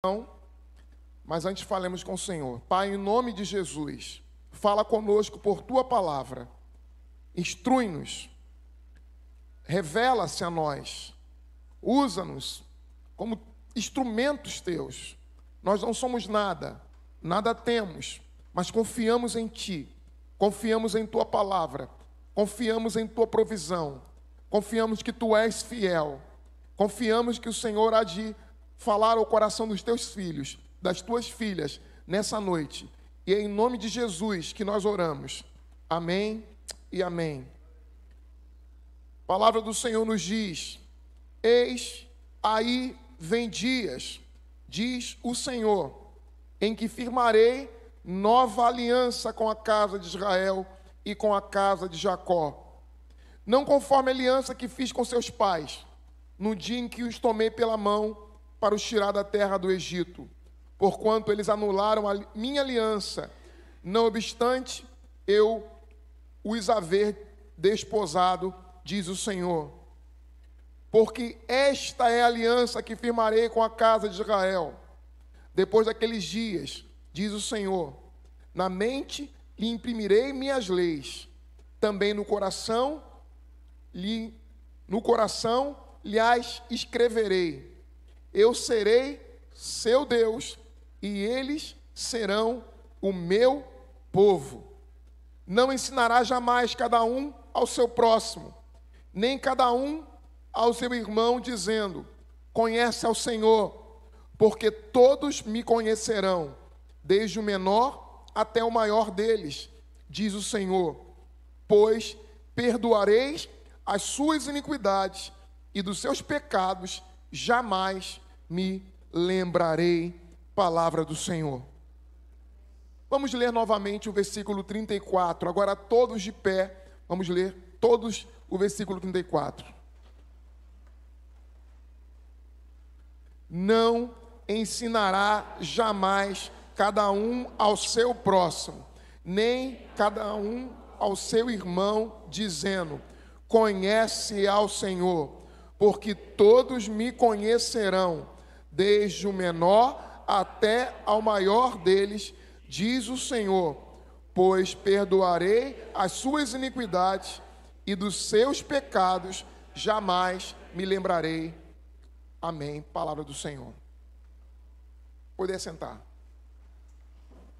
Não, mas antes falemos com o Senhor. Pai, em nome de Jesus, fala conosco por Tua palavra. Instrui-nos, revela-se a nós, usa-nos como instrumentos Teus. Nós não somos nada, nada temos, mas confiamos em Ti, confiamos em Tua palavra, confiamos em Tua provisão, confiamos que Tu és fiel, confiamos que o Senhor há de falar ao coração dos Teus filhos, das Tuas filhas, nessa noite. E é em nome de Jesus que nós oramos. Amém e amém. A palavra do Senhor nos diz: eis aí vem dias, diz o Senhor, em que firmarei nova aliança com a casa de Israel e com a casa de Jacó. Não conforme a aliança que fiz com seus pais, no dia em que os tomei pela mão para os tirar da terra do Egito, porquanto eles anularam a minha aliança, não obstante eu os haver desposado, diz o Senhor. Porque esta é a aliança que firmarei com a casa de Israel. Depois daqueles dias, diz o Senhor, na mente lhe imprimirei minhas leis, também no coração lhe as escreverei. Eu serei seu Deus e eles serão o meu povo. Não ensinará jamais cada um ao seu próximo, nem cada um ao seu irmão, dizendo: conhece ao Senhor, porque todos me conhecerão, desde o menor até o maior deles, diz o Senhor. Pois perdoareis as suas iniquidades, e dos seus pecados jamais me lembrarei. Palavra do Senhor. Vamos ler novamente o versículo 34. Agora todos de pé, vamos ler todos o versículo 34. Não ensinará jamais cada um ao seu próximo, nem cada um ao seu irmão, dizendo: conhece ao Senhor, porque todos me conhecerão, desde o menor até ao maior deles, diz o Senhor. Pois perdoarei as suas iniquidades, e dos seus pecados jamais me lembrarei. Amém. Palavra do Senhor. Pode sentar.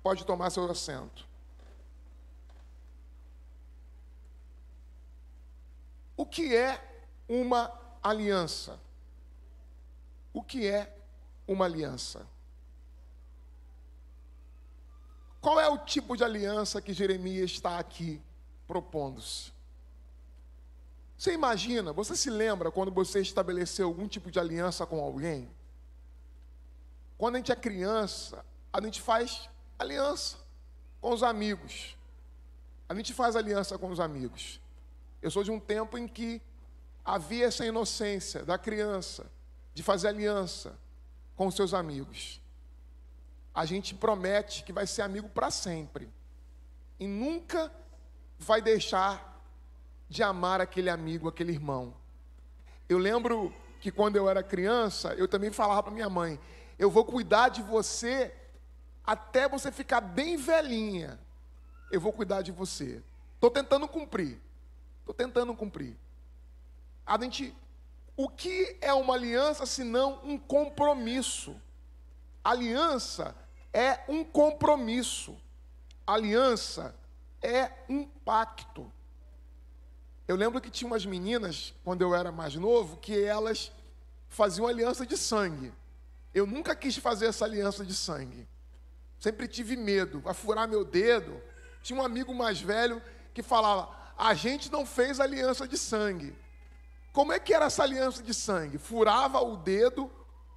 Pode tomar seu assento. O que é uma aliança? O que é uma aliança? Qual é o tipo de aliança que Jeremias está aqui propondo-se? Você imagina, você se lembra quando você estabeleceu algum tipo de aliança com alguém? Quando a gente é criança, a gente faz aliança com os amigos. A gente faz aliança com os amigos. Eu sou de um tempo em que havia essa inocência da criança de fazer aliança com os seus amigos. A gente promete que vai ser amigo para sempre e nunca vai deixar de amar aquele amigo, aquele irmão. Eu lembro que quando eu era criança, eu também falava para minha mãe: eu vou cuidar de você até você ficar bem velhinha. Eu vou cuidar de você. Estou tentando cumprir. O que é uma aliança senão um compromisso? Aliança é um compromisso. Aliança é um pacto. Eu lembro que tinha umas meninas, quando eu era mais novo, que elas faziam aliança de sangue. Eu nunca quis fazer essa aliança de sangue. Sempre tive medo, vai furar meu dedo. Tinha um amigo mais velho que falava: a gente não fez aliança de sangue. Como é que era essa aliança de sangue? Furava o dedo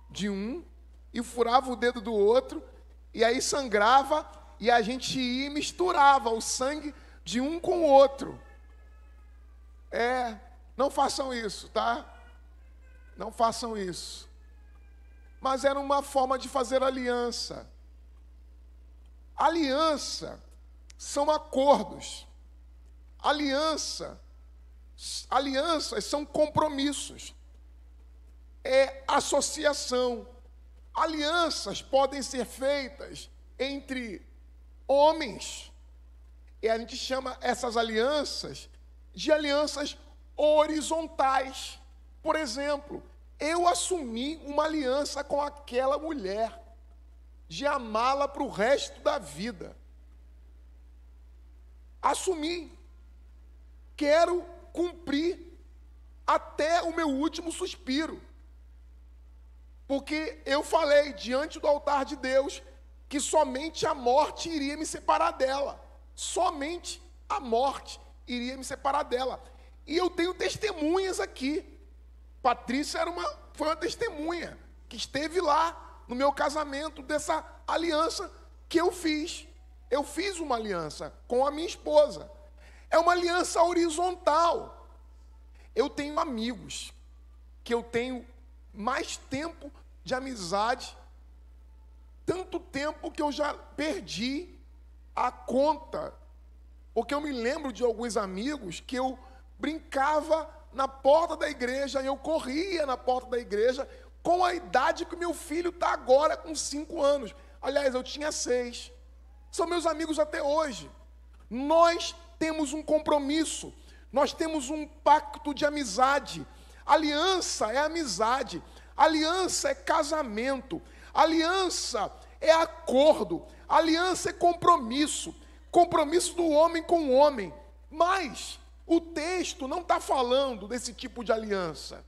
de um e furava o dedo do outro, e aí sangrava, e a gente ia e misturava o sangue de um com o outro. Não façam isso, tá? Não façam isso. Mas era uma forma de fazer aliança. Aliança são acordos. Alianças são compromissos. É associação. alianças podem ser feitas entre homens, e a gente chama essas alianças de alianças horizontais. Por exemplo, eu assumi uma aliança com aquela mulher, de amá-la para o resto da vida. Assumi. Quero cumprir até o meu último suspiro. Porque eu falei diante do altar de Deus que somente a morte iria me separar dela. Somente a morte iria me separar dela. E eu tenho testemunhas aqui. Patrícia foi uma testemunha que esteve lá no meu casamento dessa aliança que eu fiz. Eu fiz uma aliança com a minha esposa. É uma aliança horizontal. Eu tenho amigos que eu tenho mais tempo de amizade, tanto tempo que eu já perdi a conta, porque eu me lembro de alguns amigos que eu brincava na porta da igreja, eu corria na porta da igreja com a idade que o meu filho está agora, com 5 anos. Aliás, eu tinha 6. São meus amigos até hoje. Nós temos um compromisso, nós temos um pacto de amizade. Aliança é amizade, aliança é casamento, aliança é acordo, aliança é compromisso, compromisso do homem com o homem. Mas o texto não está falando desse tipo de aliança,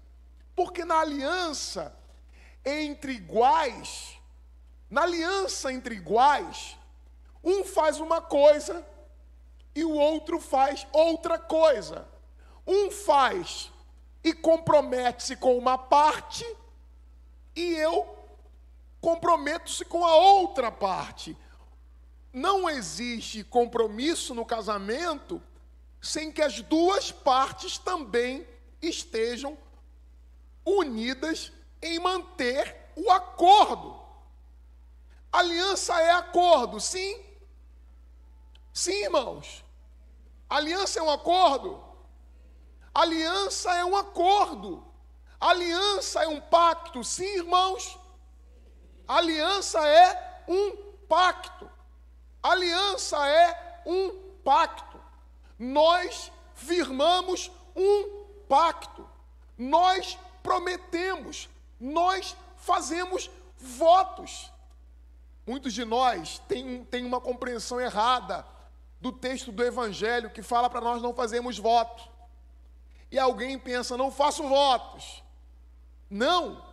porque na aliança entre iguais, um faz uma coisa e o outro faz outra coisa. Um faz e compromete-se com uma parte, e eu comprometo-se com a outra parte. Não existe compromisso no casamento sem que as duas partes também estejam unidas em manter o acordo. Aliança é acordo, sim? Sim, irmãos. Aliança é um acordo? Aliança é um acordo. Aliança é um pacto, sim, irmãos? Aliança é um pacto. Aliança é um pacto. Nós firmamos um pacto. Nós prometemos. Nós fazemos votos. Muitos de nós têm uma compreensão errada do texto do Evangelho que fala para nós não fazermos voto. E alguém pensa, não faço votos. Não.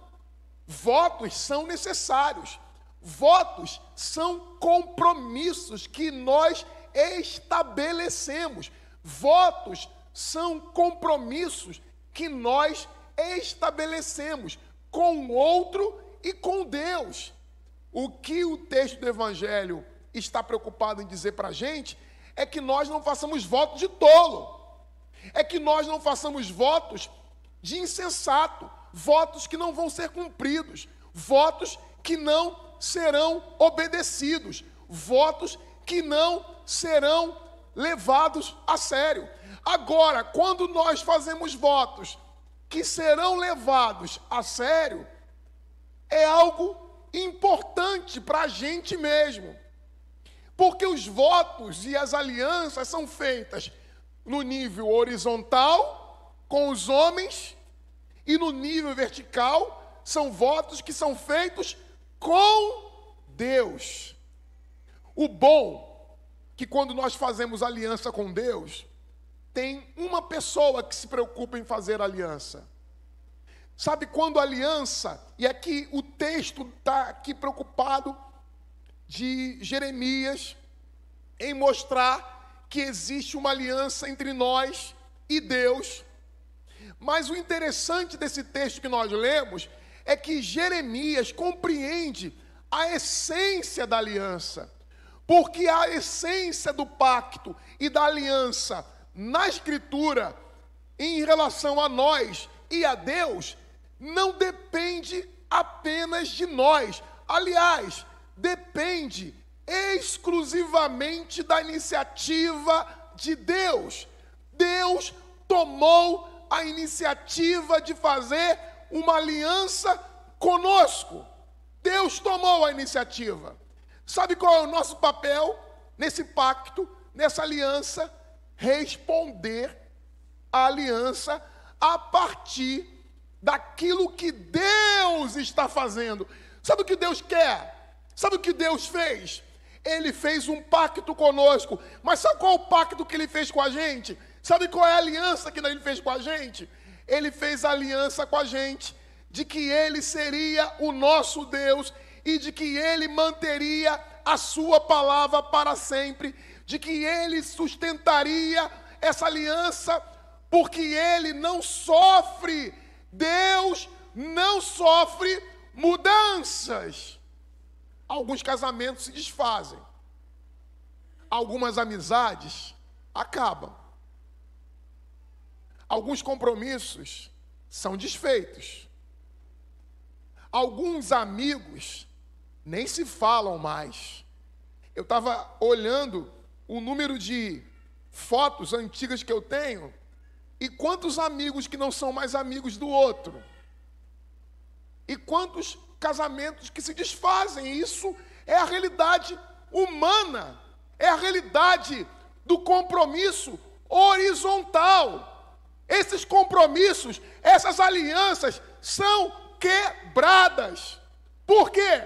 Votos são necessários. Votos são compromissos que nós estabelecemos. Votos são compromissos que nós estabelecemos com o outro e com Deus. O que o texto do Evangelho está preocupado em dizer para a gente é que nós não façamos votos de tolo. É que nós não façamos votos de insensato, votos que não vão ser cumpridos, votos que não serão obedecidos, votos que não serão levados a sério. Agora, quando nós fazemos votos que serão levados a sério, é algo importante para a gente mesmo, porque os votos e as alianças são feitas no nível horizontal com os homens e no nível vertical são votos que são feitos com Deus. O bom que quando nós fazemos aliança com Deus, tem uma pessoa que se preocupa em fazer aliança. Sabe quando a aliança, e aqui o texto está aqui preocupado de Jeremias em mostrar que existe uma aliança entre nós e Deus. Mas o interessante desse texto que nós lemos é que Jeremias compreende a essência da aliança, porque a essência do pacto e da aliança na Escritura, em relação a nós e a Deus, não depende apenas de nós. Aliás, depende exclusivamente da iniciativa de Deus. Deus tomou a iniciativa de fazer uma aliança conosco. Deus tomou a iniciativa. Sabe qual é o nosso papel nesse pacto, nessa aliança? Responder à aliança a partir daquilo que Deus está fazendo. Sabe o que Deus quer? Sabe o que Deus fez? Ele fez um pacto conosco. Mas sabe qual é o pacto que Ele fez com a gente? Sabe qual é a aliança que Ele fez com a gente? Ele fez aliança com a gente de que Ele seria o nosso Deus e de que Ele manteria a sua palavra para sempre, de que Ele sustentaria essa aliança, porque Ele não sofre, Deus não sofre mudanças. Alguns casamentos se desfazem, algumas amizades acabam, alguns compromissos são desfeitos, alguns amigos nem se falam mais. Eu estava olhando o número de fotos antigas que eu tenho e quantos amigos que não são mais amigos do outro. E quantos casamentos que se desfazem. Isso é a realidade humana, é a realidade do compromisso horizontal. Esses compromissos, essas alianças são quebradas. Por quê?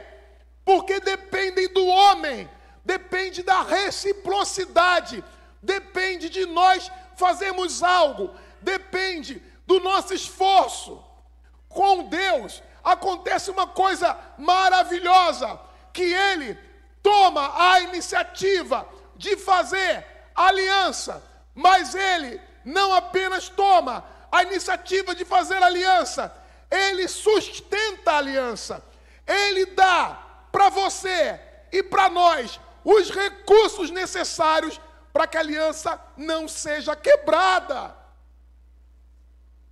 Porque dependem do homem, depende da reciprocidade, depende de nós fazermos algo, depende do nosso esforço. Com Deus acontece uma coisa maravilhosa, que Ele toma a iniciativa de fazer aliança, mas Ele não apenas toma a iniciativa de fazer aliança, Ele sustenta a aliança, Ele dá para você e para nós os recursos necessários para que a aliança não seja quebrada.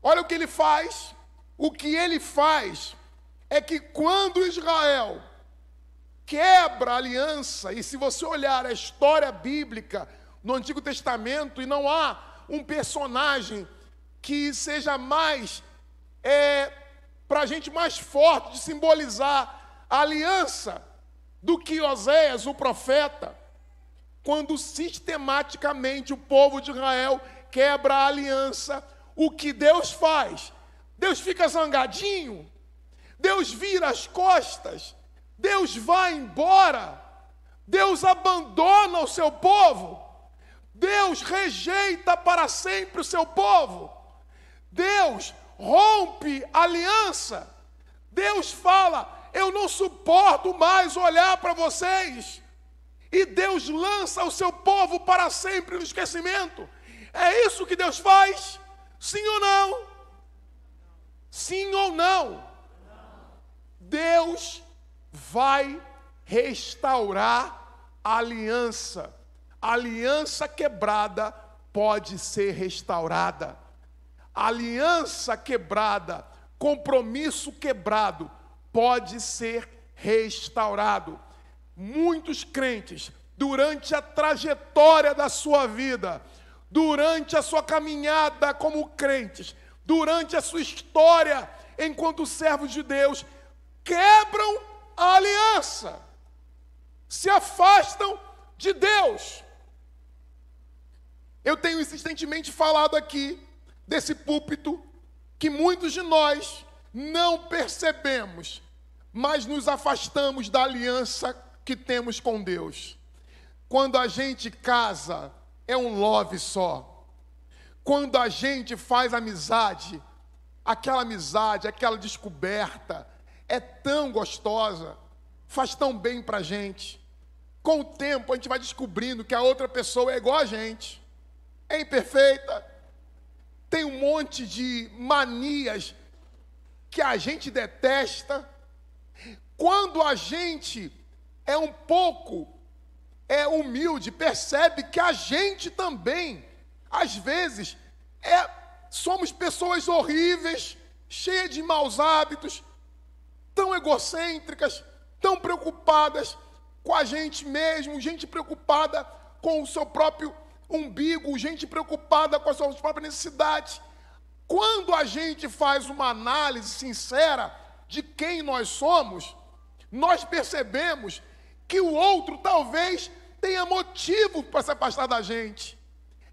Olha o que Ele faz. O que Ele faz é que quando Israel quebra a aliança, e se você olhar a história bíblica no Antigo Testamento, e não há um personagem que seja mais, para a gente mais forte de simbolizar a aliança do que Oséias, o profeta, quando sistematicamente o povo de Israel quebra a aliança, o que Deus faz? Deus fica zangadinho, Deus vira as costas, Deus vai embora, Deus abandona o seu povo, Deus rejeita para sempre o seu povo, Deus rompe a aliança, Deus fala: eu não suporto mais olhar para vocês, e Deus lança o seu povo para sempre no esquecimento. É isso que Deus faz? Sim ou não? Sim ou não? Deus vai restaurar a aliança. A aliança quebrada pode ser restaurada. A aliança quebrada, compromisso quebrado, pode ser restaurado. Muitos crentes, durante a trajetória da sua vida, durante a sua caminhada como crentes, durante a sua história enquanto servos de Deus, quebram a aliança, se afastam de Deus. Eu tenho insistentemente falado aqui, desse púlpito, que muitos de nós não percebemos, mas nos afastamos da aliança que temos com Deus. Quando a gente casa, é um love só. Quando a gente faz amizade, aquela descoberta, é tão gostosa, faz tão bem para a gente. Com o tempo, a gente vai descobrindo que a outra pessoa é igual a gente, é imperfeita, tem um monte de manias que a gente detesta. Quando a gente é um pouco humilde, percebe que a gente também, às vezes, somos pessoas horríveis, cheias de maus hábitos, tão egocêntricas, tão preocupadas com a gente mesmo, gente preocupada com o seu próprio umbigo, gente preocupada com as suas próprias necessidades. Quando a gente faz uma análise sincera de quem nós somos, nós percebemos que o outro talvez tenha motivo para se afastar da gente.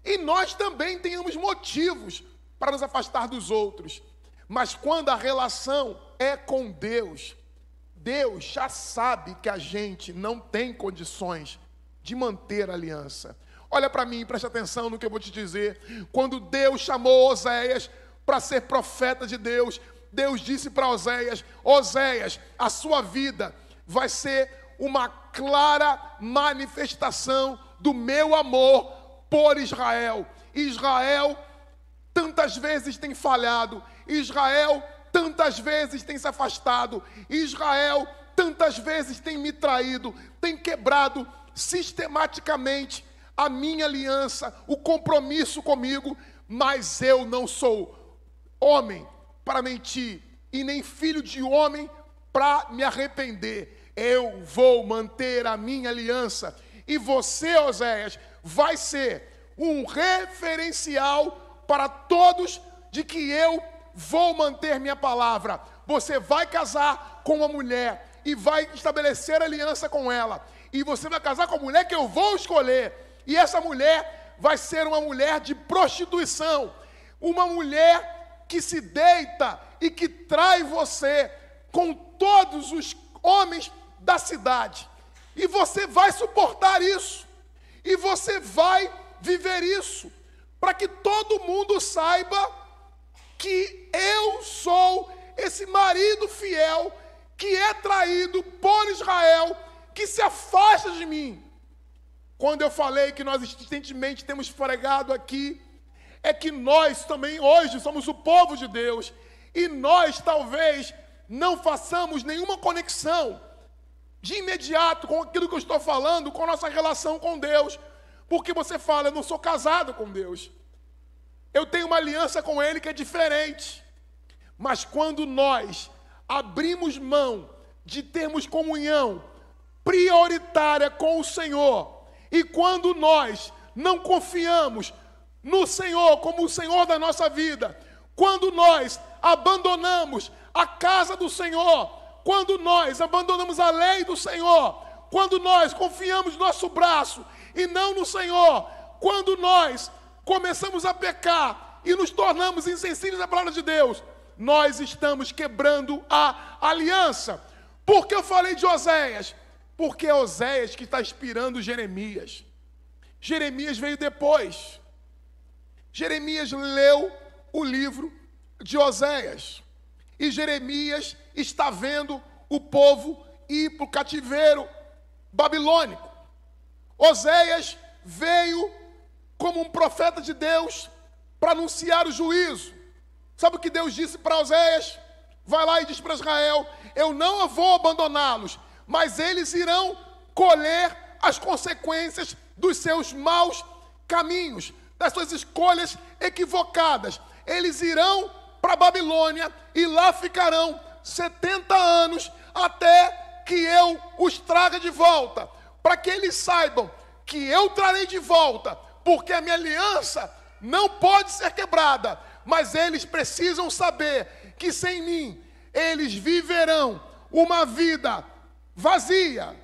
E nós também tenhamos motivos para nos afastar dos outros. Mas quando a relação é com Deus, Deus já sabe que a gente não tem condições de manter a aliança. Olha para mim, preste atenção no que eu vou te dizer. Quando Deus chamou Oséias para ser profeta de Deus, Deus disse para Oséias: Oséias, a sua vida vai ser uma clara manifestação do meu amor por Israel. Israel tantas vezes tem falhado, Israel tantas vezes tem se afastado, Israel tantas vezes tem me traído, tem quebrado sistematicamente a minha aliança, o compromisso comigo, mas eu não sou homem para mentir e nem filho de homem para me arrepender. Eu vou manter a minha aliança. E você, Oséias, vai ser um referencial para todos de que eu vou manter minha palavra. Você vai casar com uma mulher e vai estabelecer aliança com ela. E você vai casar com a mulher que eu vou escolher. E essa mulher vai ser uma mulher de prostituição. Uma mulher que se deita e que trai você com todos os homens da cidade. E você vai suportar isso. E você vai viver isso. Para que todo mundo saiba que eu sou esse marido fiel que é traído por Israel, que se afasta de mim. Quando eu falei que nós insistentemente temos pregado aqui, é que nós também hoje somos o povo de Deus. E nós talvez não façamos nenhuma conexão de imediato com aquilo que eu estou falando, com a nossa relação com Deus. Porque você fala: eu não sou casado com Deus. Eu tenho uma aliança com Ele que é diferente. Mas quando nós abrimos mão de termos comunhão prioritária com o Senhor, e quando nós não confiamos no Senhor como o Senhor da nossa vida, quando nós abandonamos a casa do Senhor, quando nós abandonamos a lei do Senhor, quando nós confiamos no nosso braço e não no Senhor, quando nós começamos a pecar e nos tornamos insensíveis à palavra de Deus, nós estamos quebrando a aliança. Por que eu falei de Oséias? Porque é Oséias que está inspirando Jeremias. Jeremias veio depois. Jeremias leu o livro de Oséias. E Jeremias está vendo o povo ir para o cativeiro babilônico. Oséias veio como um profeta de Deus para anunciar o juízo. Sabe o que Deus disse para Oséias? Vai lá e diz para Israel: eu não vou abandoná-los, mas eles irão colher as consequências dos seus maus caminhos, das suas escolhas equivocadas. Eles irão para a Babilônia e lá ficarão 70 anos até que eu os traga de volta, para que eles saibam que eu trarei de volta, porque a minha aliança não pode ser quebrada, mas eles precisam saber que sem mim eles viverão uma vida vazia,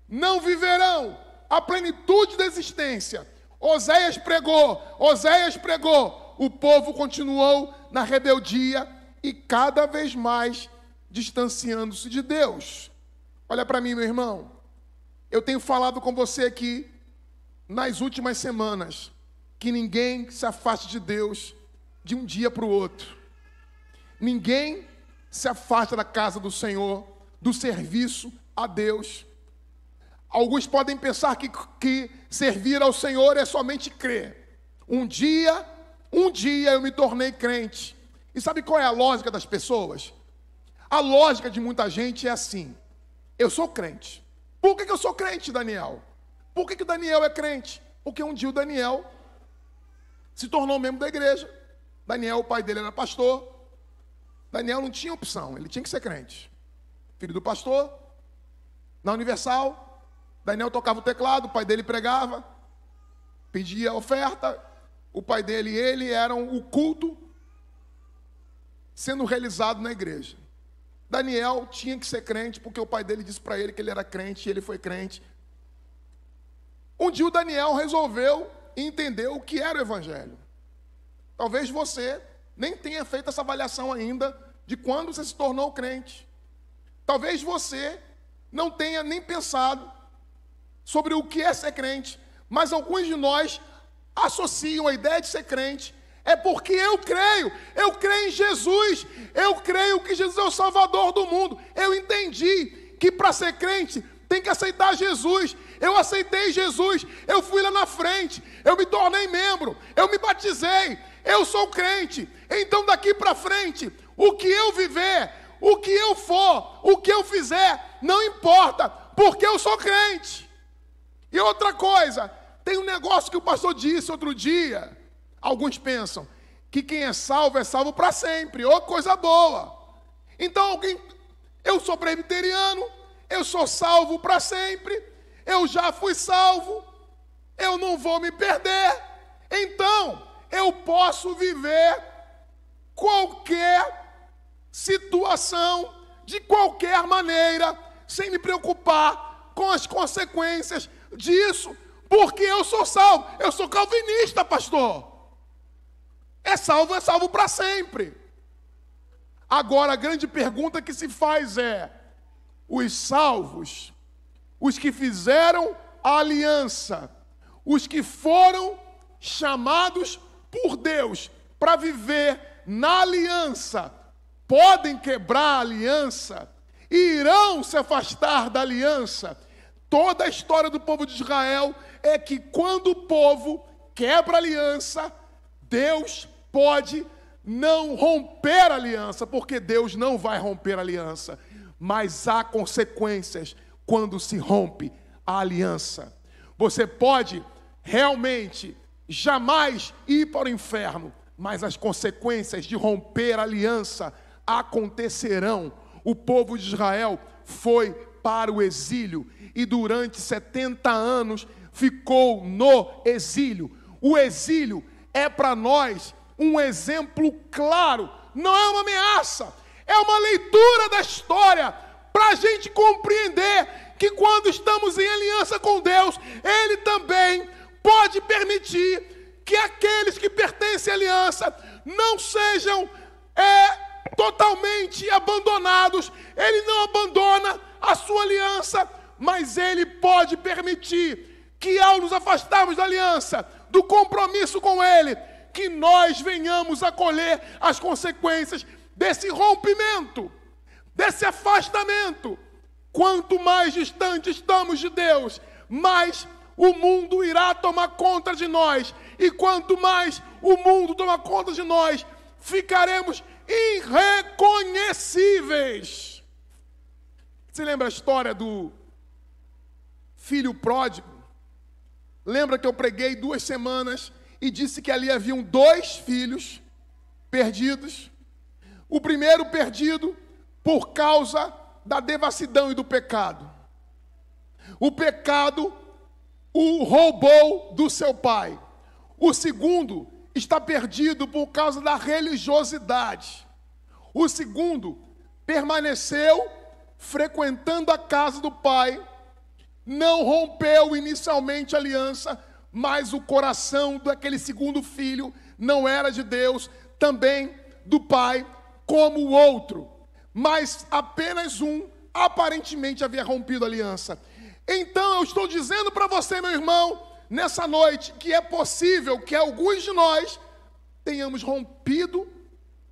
não viverão a plenitude da existência. Oséias pregou, o povo continuou na rebeldia e cada vez mais distanciando-se de Deus. Olha para mim, meu irmão, eu tenho falado com você aqui nas últimas semanas que ninguém se afaste de Deus de um dia para o outro. Ninguém se afasta da casa do Senhor, do serviço a Deus. Alguns podem pensar que servir ao Senhor é somente crer. Um dia eu me tornei crente. E sabe qual é a lógica das pessoas? A lógica de muita gente é assim: eu sou crente. Por que eu sou crente, Daniel? Por que o Daniel é crente? Porque um dia o Daniel se tornou membro da igreja. Daniel, o pai dele era pastor. Daniel não tinha opção, ele tinha que ser crente. Filho do pastor, na Universal, Daniel tocava o teclado, o pai dele pregava, pedia oferta, o pai dele e ele eram o culto sendo realizado na igreja. Daniel tinha que ser crente, porque o pai dele disse para ele que ele era crente, e ele foi crente. Um dia o Daniel resolveu entender o que era o evangelho. Talvez você nem tenha feito essa avaliação ainda de quando você se tornou crente. Talvez você não tenha nem pensado sobre o que é ser crente, mas alguns de nós associam a ideia de ser crente. É porque eu creio em Jesus, eu creio que Jesus é o Salvador do mundo. Eu entendi que para ser crente tem que aceitar Jesus. Eu aceitei Jesus, eu fui lá na frente, eu me tornei membro, eu me batizei, eu sou crente. Então daqui para frente, o que eu viver, o que eu for, o que eu fizer, não importa, porque eu sou crente. E outra coisa, tem um negócio que o pastor disse outro dia. Alguns pensam que quem é salvo para sempre. Ô, coisa boa. Então eu sou presbiteriano, eu sou salvo para sempre, eu já fui salvo, eu não vou me perder. Então, eu posso viver qualquer situação, de qualquer maneira, sem me preocupar com as consequências disso, porque eu sou salvo. Eu sou calvinista, pastor. É salvo para sempre. Agora, a grande pergunta que se faz é: os salvos, os que fizeram a aliança, os que foram chamados por Deus para viver na aliança, podem quebrar a aliança? Irão se afastar da aliança? Toda a história do povo de Israel é que quando o povo quebra a aliança, Deus pode não romper a aliança, porque Deus não vai romper a aliança, mas há consequências quando se rompe a aliança. Você pode realmente jamais ir para o inferno, mas as consequências de romper a aliança acontecerão. O povo de Israel foi para o exílio e durante 70 anos ficou no exílio. O exílio é para nós um exemplo claro, não é uma ameaça, é uma leitura da história para a gente compreender que quando estamos em aliança com Deus, Ele também pode permitir que aqueles que pertencem à aliança não sejam totalmente abandonados. Ele não abandona a sua aliança, mas Ele pode permitir que ao nos afastarmos da aliança, do compromisso com Ele, que nós venhamos a colher as consequências desse rompimento, desse afastamento. Quanto mais distante estamos de Deus, mais o mundo irá tomar conta de nós. E quanto mais o mundo tomar conta de nós, ficaremos irreconhecíveis. Você lembra a história do filho pródigo? Lembra que eu preguei 2 semanas e disse que ali haviam 2 filhos perdidos? O primeiro perdido por causa da devassidão e do pecado. O pecado o roubou do seu pai. O segundo está perdido por causa da religiosidade. O segundo permaneceu frequentando a casa do pai, não rompeu inicialmente a aliança, mas o coração daquele segundo filho não era de Deus, também do pai, como o outro. Mas apenas um aparentemente havia rompido a aliança. Então eu estou dizendo para você, meu irmão, nessa noite, que é possível que alguns de nós tenhamos rompido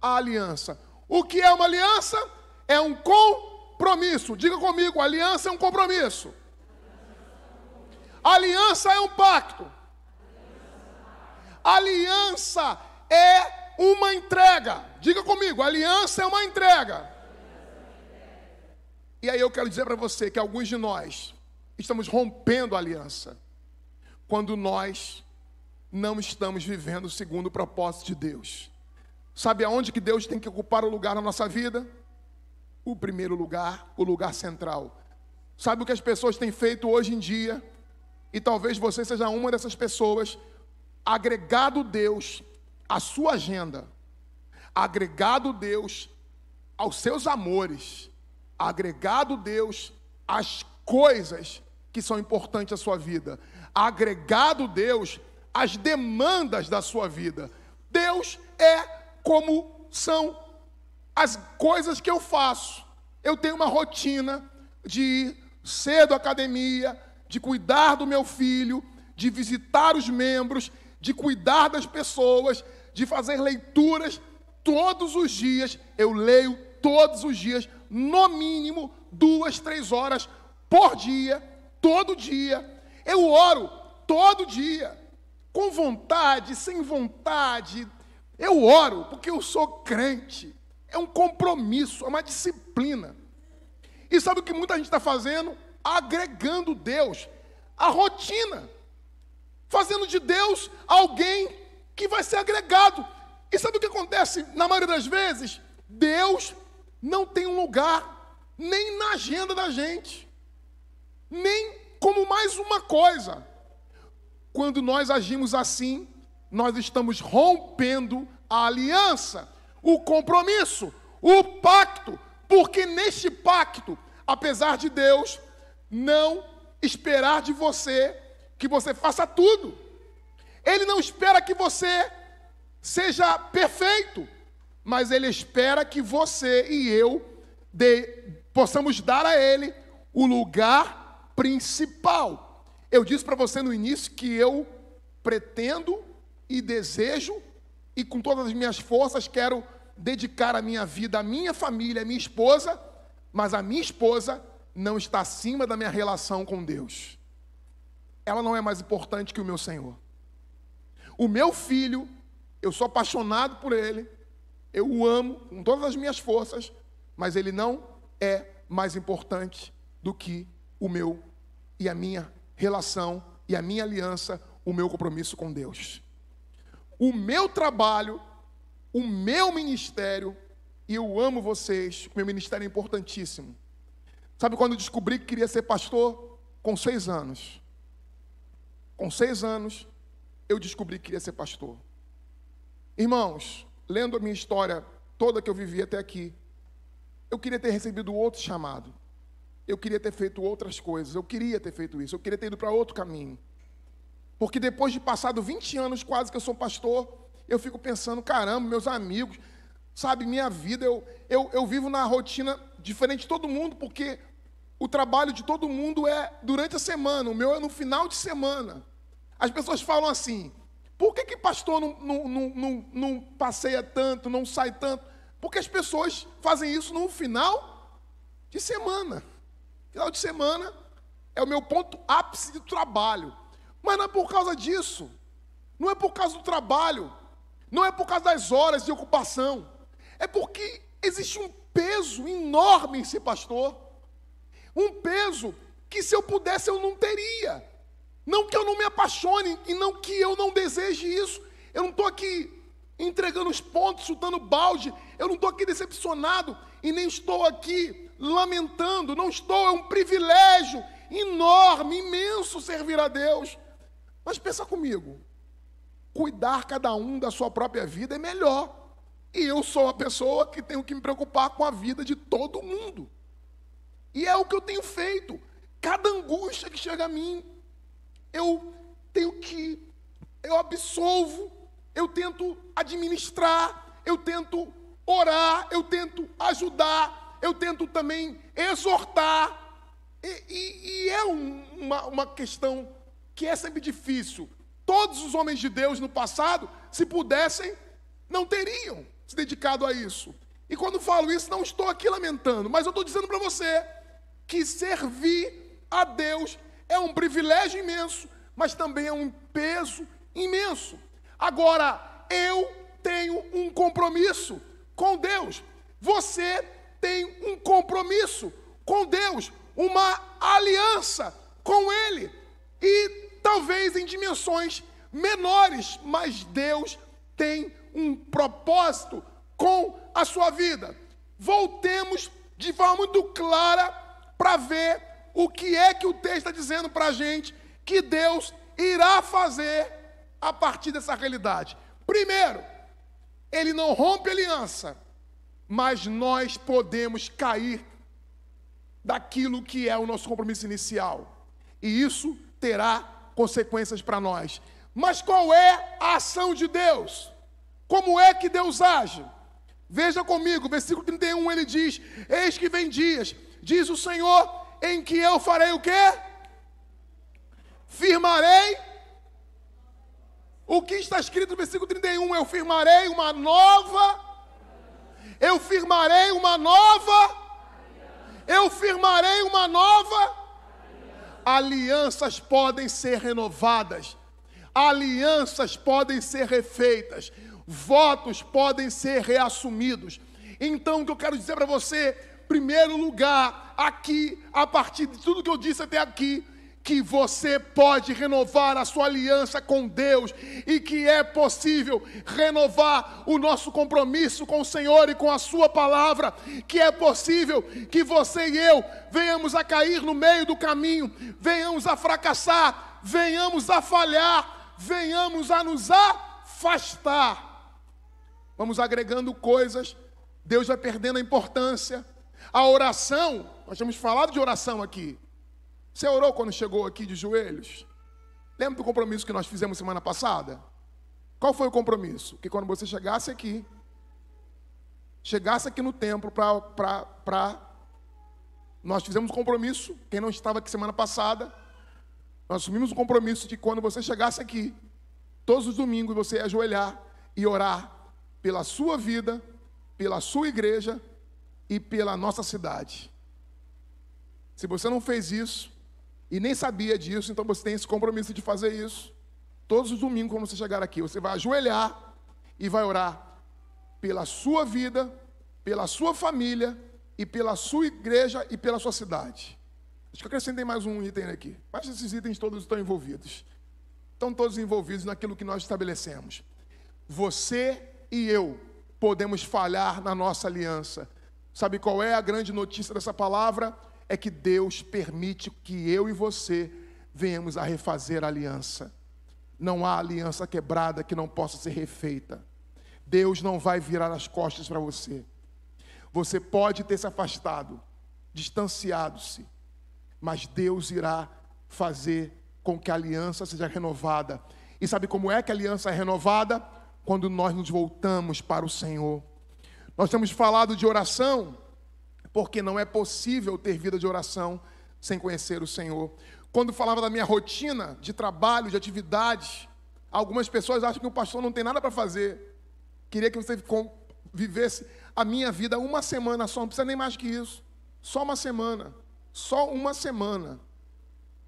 a aliança. O que é uma aliança? É um compromisso. Diga comigo, aliança é um compromisso. Aliança é um pacto. Aliança é uma entrega. Diga comigo, aliança é uma entrega. E aí eu quero dizer para você que alguns de nós estamos rompendo a aliança quando nós não estamos vivendo segundo o propósito de Deus. Sabe aonde que Deus tem que ocupar o lugar na nossa vida? O primeiro lugar, o lugar central. Sabe o que as pessoas têm feito hoje em dia? E talvez você seja uma dessas pessoas. Agregado Deus à sua agenda. Agregado Deus aos seus amores, agregado Deus às coisas que são importantes à sua vida, agregado Deus às demandas da sua vida. Deus é como são as coisas que eu faço. Eu tenho uma rotina de ir cedo à academia, de cuidar do meu filho, de visitar os membros, de cuidar das pessoas, de fazer leituras todos os dias. Eu leio todos os dias, no mínimo 2, 3 horas por dia, todo dia. Eu oro todo dia, com vontade, sem vontade. Eu oro porque eu sou crente. É um compromisso, é uma disciplina. E sabe o que muita gente está fazendo? Agregando Deus à rotina, fazendo de Deus alguém que vai ser agregado. E sabe o que acontece na maioria das vezes? Deus não tem um lugar nem na agenda da gente, nem como mais uma coisa. Quando nós agimos assim, nós estamos rompendo a aliança, o compromisso, o pacto, porque neste pacto, apesar de Deus não esperar de você que você faça tudo, Ele não espera que você seja perfeito, mas Ele espera que você e eu possamos dar a Ele o lugar principal. Eu disse para você no início que eu pretendo e desejo, e com todas as minhas forças quero dedicar a minha vida à minha família, à minha esposa, mas a minha esposa não está acima da minha relação com Deus. Ela não é mais importante que o meu Senhor. O meu filho, eu sou apaixonado por ele, eu o amo com todas as minhas forças, mas ele não é mais importante do que o meu e a minha relação e a minha aliança, o meu compromisso com Deus. O meu trabalho, o meu ministério, e eu amo vocês, o meu ministério é importantíssimo. Sabe quando eu descobri que queria ser pastor? Com 6 anos. Com 6 anos, eu descobri que queria ser pastor. Irmãos, lendo a minha história toda que eu vivi até aqui, eu queria ter recebido outro chamado. Eu queria ter feito outras coisas. Eu queria ter feito isso. Eu queria ter ido para outro caminho. Porque depois de passado 20 anos quase que eu sou pastor, eu fico pensando, caramba, meus amigos, sabe, minha vida, eu vivo na rotina diferente de todo mundo, porque o trabalho de todo mundo é durante a semana, o meu é no final de semana. As pessoas falam assim, por que pastor não passeia tanto, não sai tanto? Porque as pessoas fazem isso no final de semana. Final de semana é o meu ponto ápice de trabalho. Mas não é por causa disso, não é por causa do trabalho, não é por causa das horas de ocupação, é porque existe um peso enorme em ser pastor, um peso que se eu pudesse eu não teria, não que eu não me apaixone e não que eu não deseje isso, eu não estou aqui entregando os pontos, chutando balde, eu não estou aqui decepcionado e nem estou aqui lamentando, não estou, é um privilégio enorme, imenso servir a Deus. Mas pensa comigo, cuidar cada um da sua própria vida é melhor. E eu sou a pessoa que tenho que me preocupar com a vida de todo mundo. E é o que eu tenho feito. Cada angústia que chega a mim, eu absolvo, eu tento administrar, eu tento orar, eu tento ajudar, eu tento também exortar. E é uma questão que é sempre difícil. Todos os homens de Deus no passado, se pudessem, não teriam se dedicado a isso. E quando falo isso, não estou aqui lamentando, mas eu estou dizendo para você que servir a Deus é um privilégio imenso, mas também é um peso imenso. Agora, eu tenho um compromisso com Deus. Você tem um compromisso com Deus, uma aliança com Ele. E talvez em dimensões menores, mas Deus tem um propósito com a sua vida. Voltemos de forma muito clara para ver o que é que o texto está dizendo para a gente que Deus irá fazer a partir dessa realidade. Primeiro, Ele não rompe aliança mas nós podemos cair daquilo que é o nosso compromisso inicial. E isso terá consequências para nós. Mas qual é a ação de Deus? Como é que Deus age? Veja comigo, versículo 31, ele diz: eis que vem dias, diz o Senhor, em que eu farei o quê? Firmarei. O que está escrito no versículo 31? Eu firmarei uma nova. Eu firmarei uma nova. Eu firmarei uma nova. Alianças podem ser renovadas. Alianças podem ser refeitas. Votos podem ser reassumidos. Então, o que eu quero dizer para você, primeiro lugar, aqui, a partir de tudo que eu disse até aqui, que você pode renovar a sua aliança com Deus e que é possível renovar o nosso compromisso com o Senhor e com a sua palavra, que é possível que você e eu venhamos a cair no meio do caminho, venhamos a fracassar, venhamos a falhar, venhamos a nos afastar. Vamos agregando coisas, Deus vai perdendo a importância. A oração, nós temos falado de oração aqui. Você orou quando chegou aqui de joelhos? Lembra do compromisso que nós fizemos semana passada? Qual foi o compromisso? Que quando você chegasse aqui no templo nós fizemos um compromisso, quem não estava aqui semana passada, nós assumimos um compromisso de quando você chegasse aqui, todos os domingos você ia ajoelhar e orar pela sua vida, pela sua igreja e pela nossa cidade. Se você não fez isso, e nem sabia disso, então você tem esse compromisso de fazer isso. Todos os domingos, quando você chegar aqui, você vai ajoelhar e vai orar pela sua vida, pela sua família, e pela sua igreja e pela sua cidade. Acho que eu acrescentei mais um item aqui. Mas esses itens todos estão envolvidos. Estão todos envolvidos naquilo que nós estabelecemos. Você e eu podemos falhar na nossa aliança. Sabe qual é a grande notícia dessa palavra? É que Deus permite que eu e você venhamos a refazer a aliança. Não há aliança quebrada que não possa ser refeita. Deus não vai virar as costas para você. Você pode ter se afastado, distanciado-se, mas Deus irá fazer com que a aliança seja renovada. E sabe como é que a aliança é renovada? Quando nós nos voltamos para o Senhor. Nós temos falado de oração, porque não é possível ter vida de oração sem conhecer o Senhor. Quando falava da minha rotina de trabalho, de atividades, algumas pessoas acham que o pastor não tem nada para fazer. Queria que você vivesse a minha vida uma semana só, não precisa nem mais que isso. Só uma semana. Só uma semana.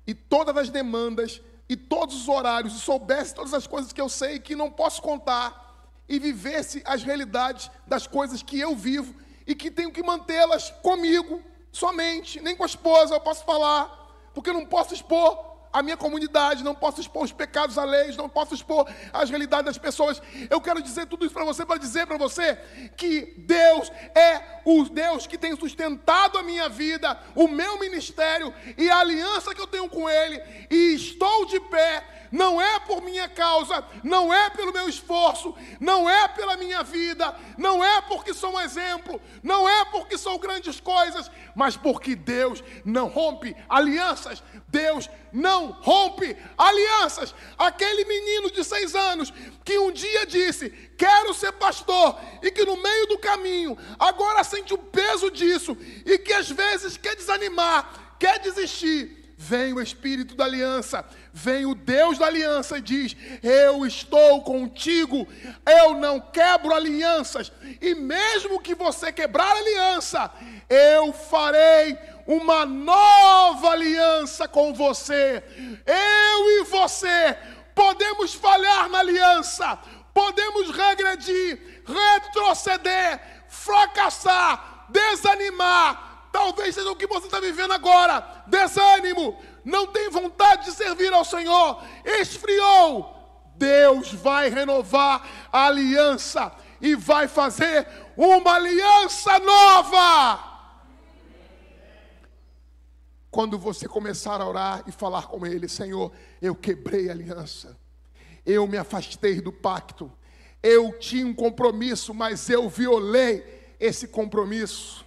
E todas as demandas, e todos os horários, e soubesse todas as coisas que eu sei que não posso contar, e vivesse as realidades das coisas que eu vivo, e que tenho que mantê-las comigo, somente, nem com a esposa eu posso falar, porque eu não posso expor a minha comunidade, não posso expor os pecados alheios, não posso expor as realidades das pessoas. Eu quero dizer tudo isso para dizer para você que Deus é o Deus que tem sustentado a minha vida, o meu ministério e a aliança que eu tenho com Ele, e estou de pé. Não é por minha causa, não é pelo meu esforço, não é pela minha vida, não é porque sou um exemplo, não é porque sou grandes coisas, mas porque Deus não rompe alianças. Deus não rompe alianças. Aquele menino de 6 anos que um dia disse: quero ser pastor, e que no meio do caminho agora sente o peso disso, e que às vezes quer desanimar, quer desistir. Vem o Espírito da aliança, vem o Deus da aliança e diz: eu estou contigo, eu não quebro alianças, e mesmo que você quebrar a aliança, eu farei uma nova aliança com você. Eu e você podemos falhar na aliança, podemos regredir, retroceder, fracassar, desanimar. Talvez seja o que você está vivendo agora. Desânimo, não tem vontade de servir ao Senhor, esfriou. Deus vai renovar a aliança e vai fazer uma aliança nova. Quando você começar a orar e falar com Ele: Senhor, eu quebrei a aliança, eu me afastei do pacto, eu tinha um compromisso, mas eu violei. esse compromisso,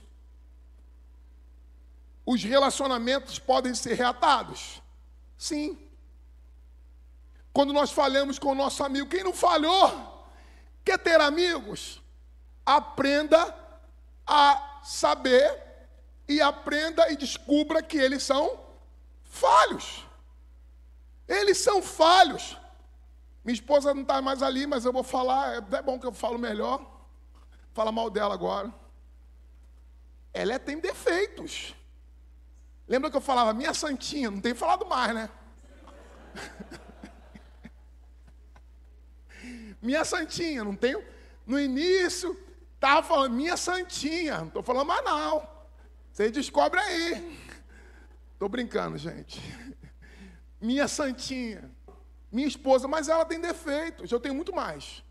os relacionamentos podem ser reatados. Sim. Quando nós falhamos com o nosso amigo, quem não falhou, quer ter amigos? Aprenda a saber e aprenda e descubra que eles são falhos. Eles são falhos. Minha esposa não está mais ali, mas eu vou falar, é bom que eu falo melhor. Fala mal dela agora. Ela tem defeitos. Lembra que eu falava, minha santinha? Não tenho falado mais, né? Minha santinha, não tenho. No início, estava falando, minha santinha. Não estou falando mais não. Vocês descobrem aí. Estou brincando, gente. Minha santinha. Minha esposa, mas ela tem defeitos. Eu tenho muito mais.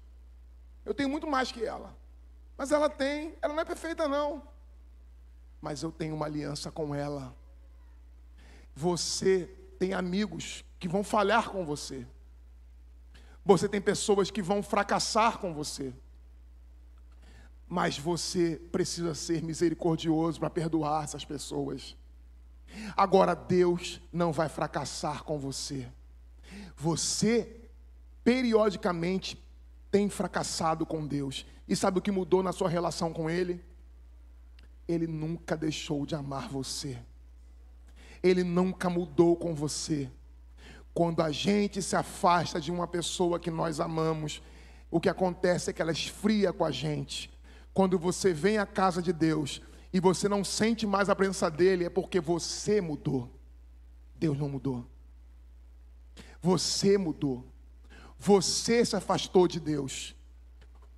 Eu tenho muito mais que ela. Mas ela não é perfeita não. Mas eu tenho uma aliança com ela. Você tem amigos que vão falhar com você. Você tem pessoas que vão fracassar com você. Mas você precisa ser misericordioso para perdoar essas pessoas. Agora, Deus não vai fracassar com você. Você, periodicamente, tem fracassado com Deus. E sabe o que mudou na sua relação com Ele? Ele nunca deixou de amar você. Ele nunca mudou com você. Quando a gente se afasta de uma pessoa que nós amamos, o que acontece é que ela esfria com a gente. Quando você vem à casa de Deus e você não sente mais a presença dEle, é porque você mudou. Deus não mudou. Você mudou. Você se afastou de Deus.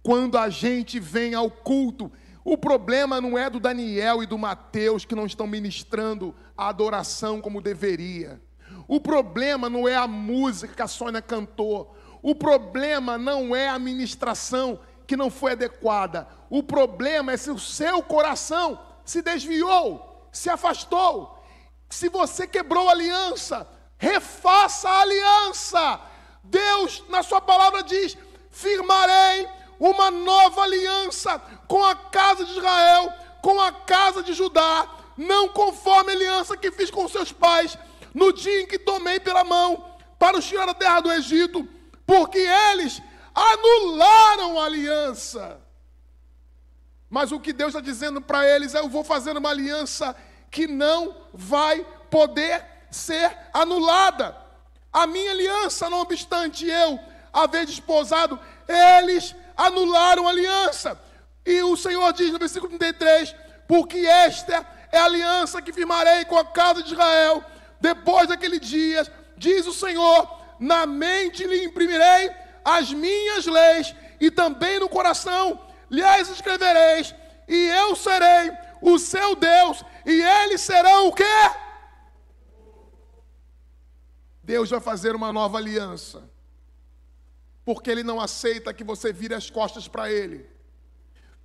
Quando a gente vem ao culto, o problema não é do Daniel e do Mateus que não estão ministrando a adoração como deveria. O problema não é a música que a Sônia cantou. O problema não é a ministração que não foi adequada. O problema é se o seu coração se desviou, se afastou. Se você quebrou a aliança, refaça a aliança. Deus, na sua palavra, diz: firmarei uma nova aliança com a casa de Israel, com a casa de Judá, não conforme a aliança que fiz com seus pais, no dia em que tomei pela mão para os tirar da terra do Egito, porque eles anularam a aliança. Mas o que Deus está dizendo para eles é: eu vou fazer uma aliança que não vai poder ser anulada. A minha aliança, não obstante eu haver desposado, eles anularam a aliança. E o Senhor diz no versículo 33, porque esta é a aliança que firmarei com a casa de Israel, depois daquele dia, diz o Senhor, na mente lhe imprimirei as minhas leis, e também no coração lhes escrevereis, e eu serei o seu Deus, e eles serão o quê? Deus vai fazer uma nova aliança, porque Ele não aceita que você vire as costas para Ele.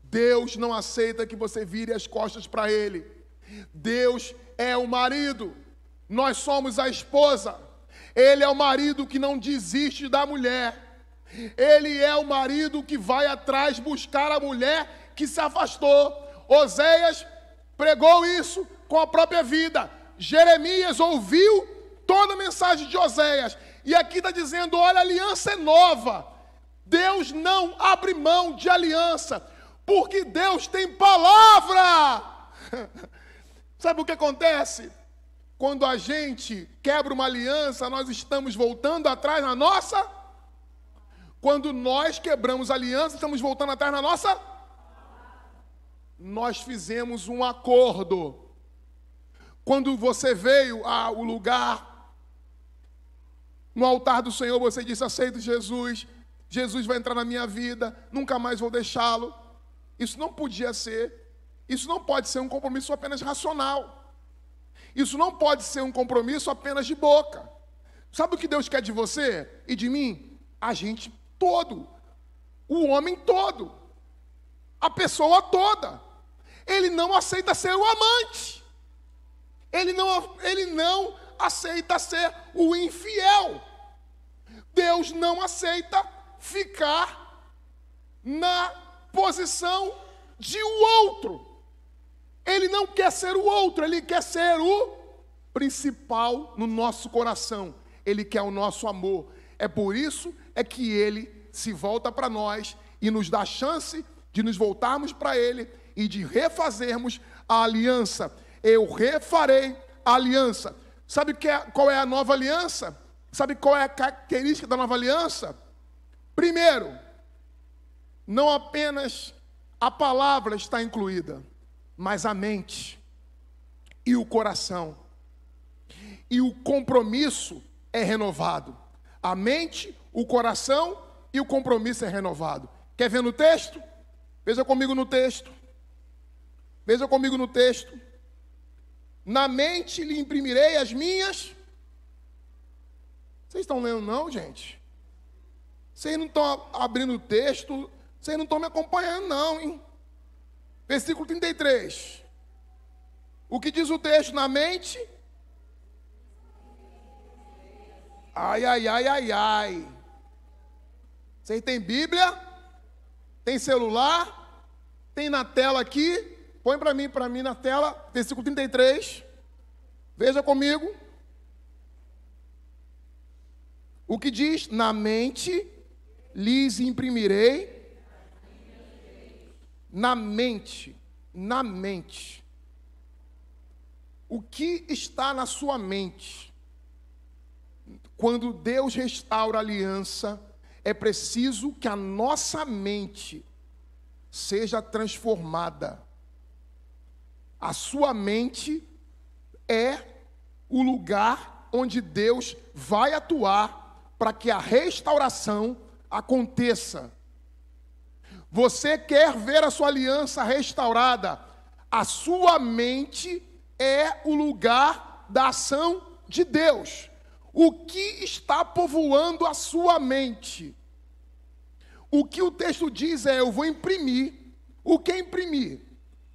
Deus não aceita que você vire as costas para Ele. Deus é o marido, nós somos a esposa. Ele é o marido que não desiste da mulher. Ele é o marido que vai atrás buscar a mulher que se afastou. Oséias pregou isso com a própria vida. Jeremias ouviu toda a mensagem de Oséias. E aqui está dizendo: olha, a aliança é nova. Deus não abre mão de aliança, porque Deus tem palavra. Sabe o que acontece? Quando a gente quebra uma aliança, nós estamos voltando atrás na nossa. Quando nós quebramos a aliança, estamos voltando atrás na nossa. Nós fizemos um acordo. Quando você veio ao lugar, no altar do Senhor, você disse: aceito Jesus, Jesus vai entrar na minha vida, nunca mais vou deixá-lo. Isso não podia ser, isso não pode ser um compromisso apenas racional. Isso não pode ser um compromisso apenas de boca. Sabe o que Deus quer de você e de mim? A gente todo, o homem todo, a pessoa toda. Ele não aceita ser o amante. Ele não aceita ser o infiel. Deus não aceita ficar na posição de o outro. Ele não quer ser o outro, ele quer ser o principal no nosso coração. Ele quer o nosso amor. É por isso que ele se volta para nós e nos dá a chance de nos voltarmos para ele e de refazermos a aliança. Eu refarei a aliança. Sabe qual é a nova aliança? Sabe qual é a característica da nova aliança? Primeiro, não apenas a palavra está incluída, mas a mente e o coração. E o compromisso é renovado. A mente, o coração e o compromisso é renovado. Quer ver no texto? Veja comigo no texto. Veja comigo no texto. Na mente lhe imprimirei as minhas. Vocês estão lendo não, gente? Vocês não estão abrindo o texto, vocês não estão me acompanhando não, hein? Versículo 33. O que diz o texto? Na mente? Ai, ai, ai, ai, ai. Vocês têm Bíblia? Tem celular? Tem na tela aqui? Põe para mim na tela, versículo 33. Veja comigo. O que diz? Na mente lhes imprimirei. Na mente. Na mente. O que está na sua mente? Quando Deus restaura a aliança, é preciso que a nossa mente seja transformada. A sua mente é o lugar onde Deus vai atuar para que a restauração aconteça. Você quer ver a sua aliança restaurada? A sua mente é o lugar da ação de Deus. O que está povoando a sua mente? O que o texto diz é: eu vou imprimir. O que é imprimir?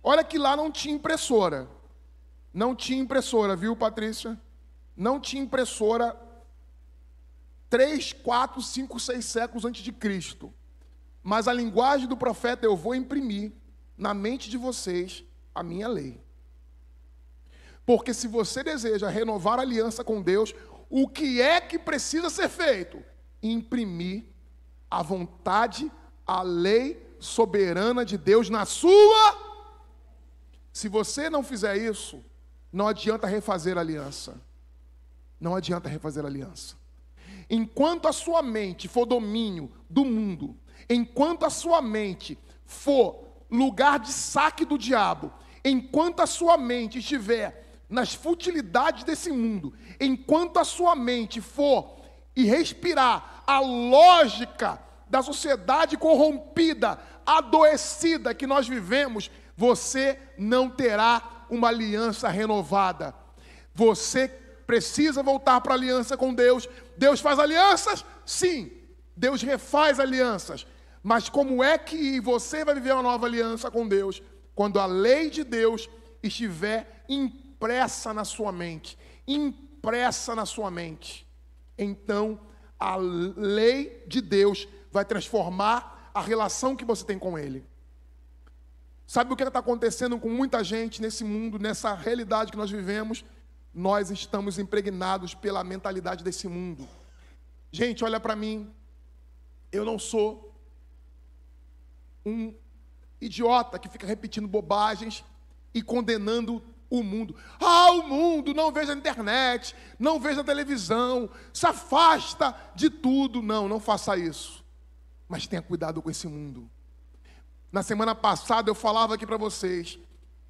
Olha que lá não tinha impressora. Não tinha impressora, viu, Patrícia? Não tinha impressora 3, 4, 5, 6 séculos antes de Cristo. Mas a linguagem do profeta: eu vou imprimir na mente de vocês a minha lei. Porque se você deseja renovar a aliança com Deus, o que é que precisa ser feito? Imprimir a vontade, a lei soberana de Deus na sua. Se você não fizer isso, não adianta refazer a aliança. Não adianta refazer a aliança. Enquanto a sua mente for domínio do mundo, enquanto a sua mente for lugar de saque do diabo, enquanto a sua mente estiver nas futilidades desse mundo, enquanto a sua mente for e respirar a lógica da sociedade corrompida, adoecida que nós vivemos, você não terá uma aliança renovada. Você precisa voltar para a aliança com Deus. Deus faz alianças? Sim. Deus refaz alianças. Mas como é que você vai viver uma nova aliança com Deus? Quando a lei de Deus estiver impressa na sua mente. Impressa na sua mente. Então, a lei de Deus vai transformar a relação que você tem com Ele. Sabe o que está acontecendo com muita gente nesse mundo, nessa realidade que nós vivemos? Nós estamos impregnados pela mentalidade desse mundo. Gente, olha para mim. Eu não sou um idiota que fica repetindo bobagens e condenando o mundo. O mundo, não veja a internet, não veja a televisão, se afasta de tudo. Não faça isso. Mas tenha cuidado com esse mundo. Na semana passada eu falava aqui para vocês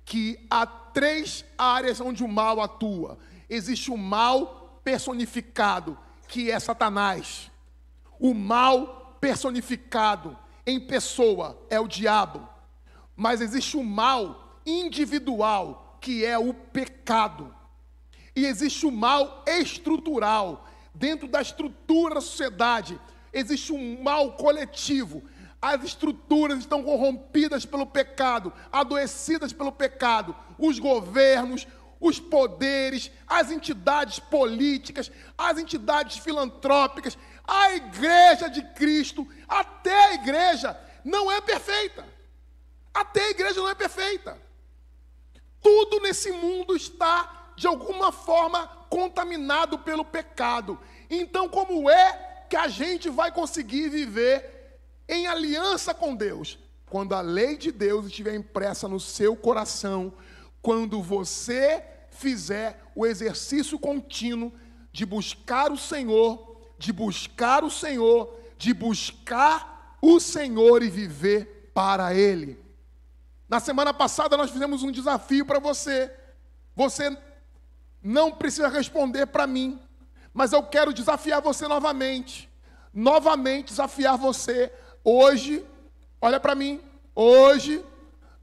que há 3 áreas onde o mal atua. Existe o mal personificado, que é Satanás. O mal personificado em pessoa é o diabo. Mas existe o mal individual, que é o pecado. E existe o mal estrutural. Dentro da estrutura da sociedade, existe um mal coletivo. As estruturas estão corrompidas pelo pecado, adoecidas pelo pecado. Os governos, os poderes, as entidades políticas, as entidades filantrópicas, a igreja de Cristo, até a igreja não é perfeita. Até a igreja não é perfeita. Tudo nesse mundo está, de alguma forma, contaminado pelo pecado. Então, como é que a gente vai conseguir viver em aliança com Deus? Quando a lei de Deus estiver impressa no seu coração, quando você fizer o exercício contínuo de buscar o Senhor, de buscar o Senhor, de buscar o Senhor e viver para Ele. Na semana passada nós fizemos um desafio para você. Você não precisa responder para mim, mas eu quero desafiar você novamente. Novamente desafiar você. Hoje, olha para mim, hoje,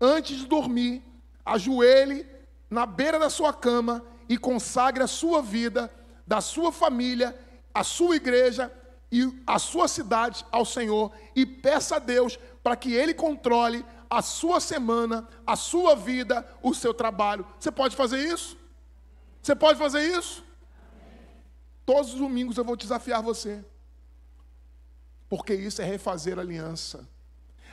antes de dormir, ajoelhe na beira da sua cama e consagre a sua vida, da sua família, a sua igreja e a sua cidade ao Senhor e peça a Deus para que Ele controle a sua semana, a sua vida, o seu trabalho. Você pode fazer isso? Você pode fazer isso? Todos os domingos eu vou desafiar você. Porque isso é refazer aliança.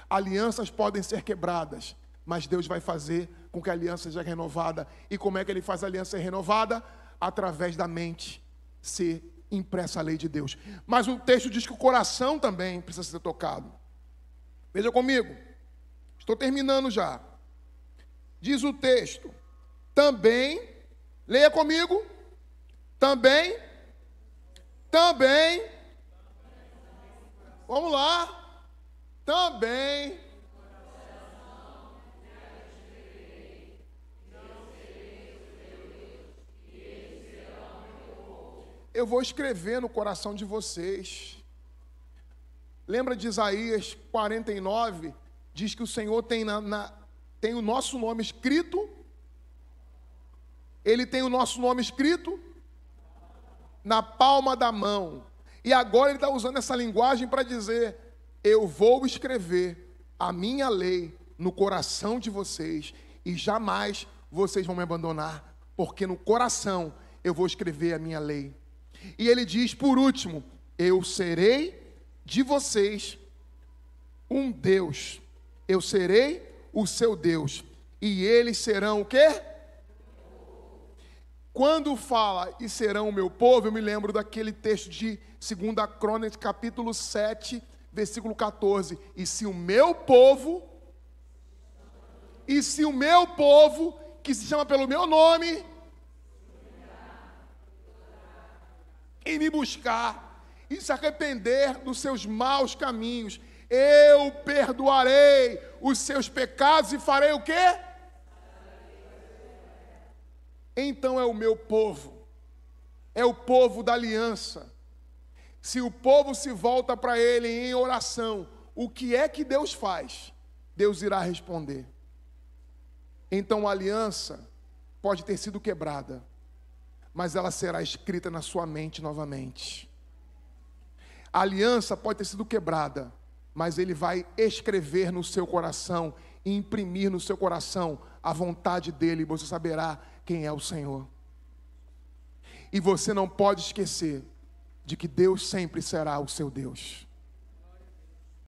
Alianças podem ser quebradas, mas Deus vai fazer com que a aliança seja renovada. E como é que Ele faz a aliança ser renovada? Através da mente ser impressa a lei de Deus. Mas o texto diz que o coração também precisa ser tocado. Veja comigo. Estou terminando já. Diz o texto. Também, leia comigo. Também. Vamos lá. Também. Eu vou escrever no coração de vocês. Lembra de Isaías 49? Diz que o Senhor tem o nosso nome escrito. Ele tem o nosso nome escrito na palma da mão. E agora Ele está usando essa linguagem para dizer: eu vou escrever a minha lei no coração de vocês e jamais vocês vão me abandonar, porque no coração eu vou escrever a minha lei. E Ele diz, por último, eu serei de vocês um Deus. Eu serei o seu Deus. E eles serão o quê? Quando fala e serão o meu povo, eu me lembro daquele texto de 2 Crônicas, capítulo 7, versículo 14. E se o meu povo, que se chama pelo meu nome, e me buscar, e se arrepender dos seus maus caminhos, eu perdoarei os seus pecados e farei o quê? Então é o meu povo, é o povo da aliança. Se o povo se volta para Ele em oração, o que é que Deus faz? Deus irá responder. Então a aliança pode ter sido quebrada, mas ela será escrita na sua mente novamente. A aliança pode ter sido quebrada, mas Ele vai escrever no seu coração, imprimir no seu coração a vontade dEle, e você saberá quem é o Senhor. E você não pode esquecer de que Deus sempre será o seu Deus.